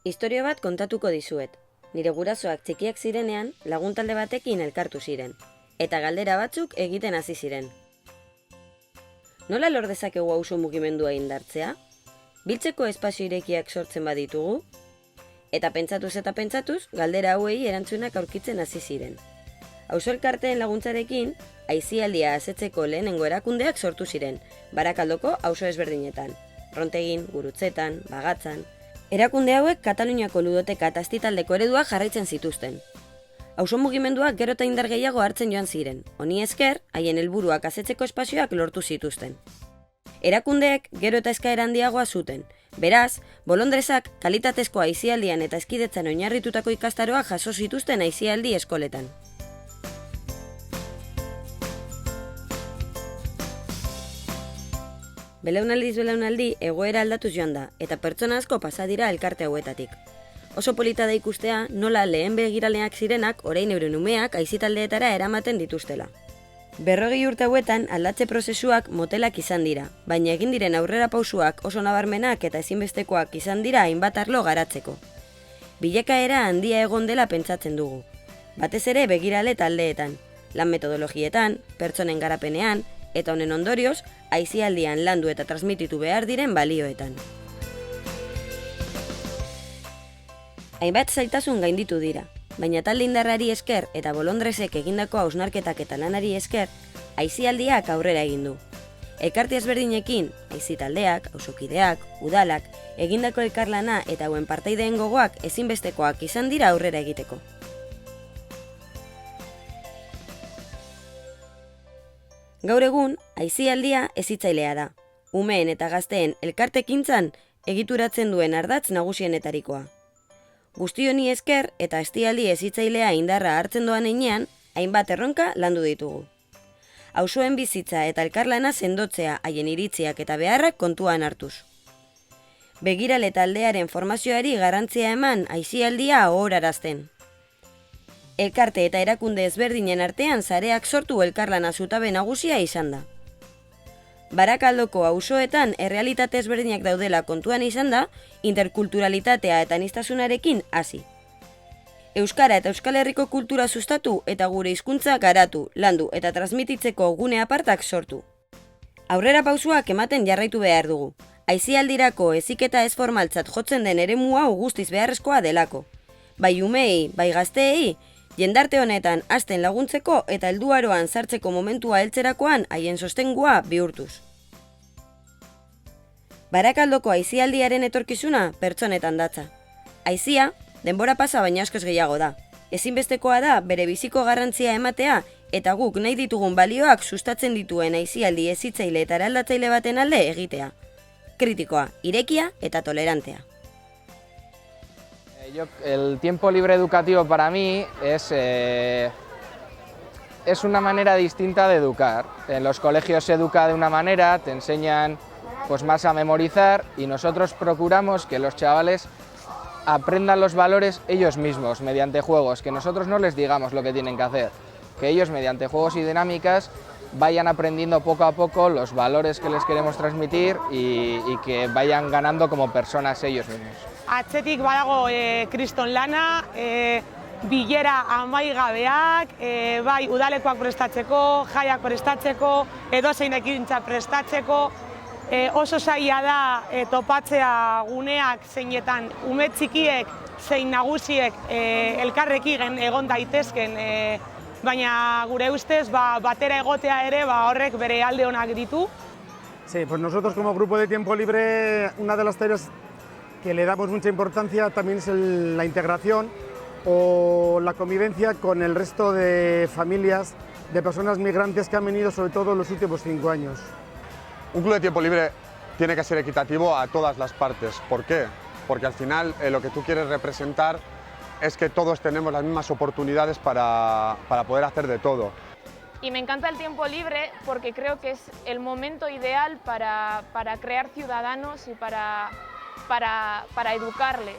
Istorio bat kontatuko dizuet. Nire gurasoak txikiak zirenean laguntalde batekin elkartu ziren, eta galdera batzuk egiten hasi ziren. Nola lor dezakegu auzo mugimendua indartzea? Biltzeko espazio irekiak sortzen baditugu? Eta pentsatuz, galdera hauei erantzunak aurkitzen hasi ziren. Auzo elkarteen laguntzarekin, aisialdia asetzeko lehenengo erakundeak sortu ziren, Barakaldoko auzo ezberdinetan, Rontegin, Gurutzetan, Bagatzan. Erakunde hauek Kataluniako ludoteka eta aztitaldeko eredua jarraitzen zituzten. Auzo mugimenduak gero eta indar gehiago hartzen joan ziren, honi esker, haien helburuak asetzeko espazioak lortu zituzten. Erakundeek gero eta eskaera handiagoa zuten, beraz, bolondresak kalitatezko aisialdian eta eskidetzan oinarritutako ikastaroak jaso zituzten aisialdi eskoletan. Belaunaldi egoera aldatuz joan da, eta pertsona asko pasa dira elkarte hauetatik. Oso polita da ikustea nola lehen begiraleak zirenak orain euren umeak aisitaldeetara eramaten dituztela. 40 urte hauetan aldatze prozesuak motelak izan dira, baina egin diren aurrera pausuak oso nabarmenak eta ezinbestekoak izan dira hainbat arlo garatzeko. Bilakaera handia egon dela pentsatzen dugu. Batez ere begirale taldeetan, lan metodologietan, pertsonen garapenean, eta honen ondorioz, aisialdian landu eta transmititu behar diren balioetan. Hainbat zailtasun gainditu dira, baina talde indarrari esker eta bolondresek egindako hausnarketak eta lanari esker, aisialdiak aurrera egin du. Elkarte ezberdinekin, aisitaldeak, auzokideak, udalak, egindako elkarlana eta hauen partaideen gogoak ezinbestekoak izan dira aurrera egiteko. Gaur egun, aisialdia hezitzailea da. Umeen eta gazteen elkartekintzan egituratzen duen ardatz nagusienetarikoa. Guzti honi esker eta aisialdi hezitzailea indarra hartzen doan heinean, hainbat erronka landu ditugu. Auzoen bizitza eta elkarlana sendotzea haien iritziak eta beharrak kontuan hartuz. Begirale taldearen formazioari garrantzia eman aisialdia ohorarazten. Elkarte eta erakunde ezberdinen artean sareak sortu elkarlana zutabe nagusia izan da. Barakaldoko auzoetan errealitate ezberdinak daudela kontuan izan da, interkulturalitatea eta aniztasunarekin hasi. Euskara eta Euskal Herriko kultura sustatu eta gure hizkuntza garatu, landu eta transmititzeko gune apartak sortu. Aurrera pausuak ematen jarraitu behar dugu. Aisialdirako heziketa ez formaltzat jotzen den eremu hau guztiz beharrezkoa delako. Bai umeei, bai gazteei, jendarte honetan hasten laguntzeko eta helduaroan sartzeko momentua heltzerakoan haien sostengua bihurtuz. Barakaldoko aisialdiaren etorkizuna pertsonetan datza. Aisia, denbora pasa baina askoz gehiago da. Ezinbestekoa da bere biziko garrantzia ematea eta guk nahi ditugun balioak sustatzen dituen aisialdi hezitzaile eta eraldatzaile baten alde egitea. Kritikoa, irekia eta tolerantea. El tiempo libre educativo para mí es una manera distinta de educar. En los colegios se educa de una manera, te enseñan pues más a memorizar y nosotros procuramos que los chavales aprendan los valores ellos mismos mediante juegos, que nosotros no les digamos lo que tienen que hacer, que ellos mediante juegos y dinámicas vayan aprendiendo poco a poco los valores que les queremos transmitir y que vayan ganando como personas ellos mismos. Atzetik badago kriston lana, bilera amaigabeak, bai udalekoak prestatzeko, jaiak prestatzeko, edozein ekintza prestatzeko, oso zaila da topatzea guneak zeinetan ume txikiek zein nagusiek elkarrekin egon daitezken, baina gure ustez batera egotea ere horrek bere alde onak ditu. Sí, pues nosotros como grupo de tiempo libre, una de las tareas que le damos mucha importancia también es la integración o la convivencia con el resto de familias de personas migrantes que han venido sobre todo en los últimos 5 años. Un club de tiempo libre tiene que ser equitativo a todas las partes. ¿Por qué? Porque al final lo que tú quieres representar es que todos tenemos las mismas oportunidades para poder hacer de todo. Y me encanta el tiempo libre porque creo que es el momento ideal para crear ciudadanos y para educarles.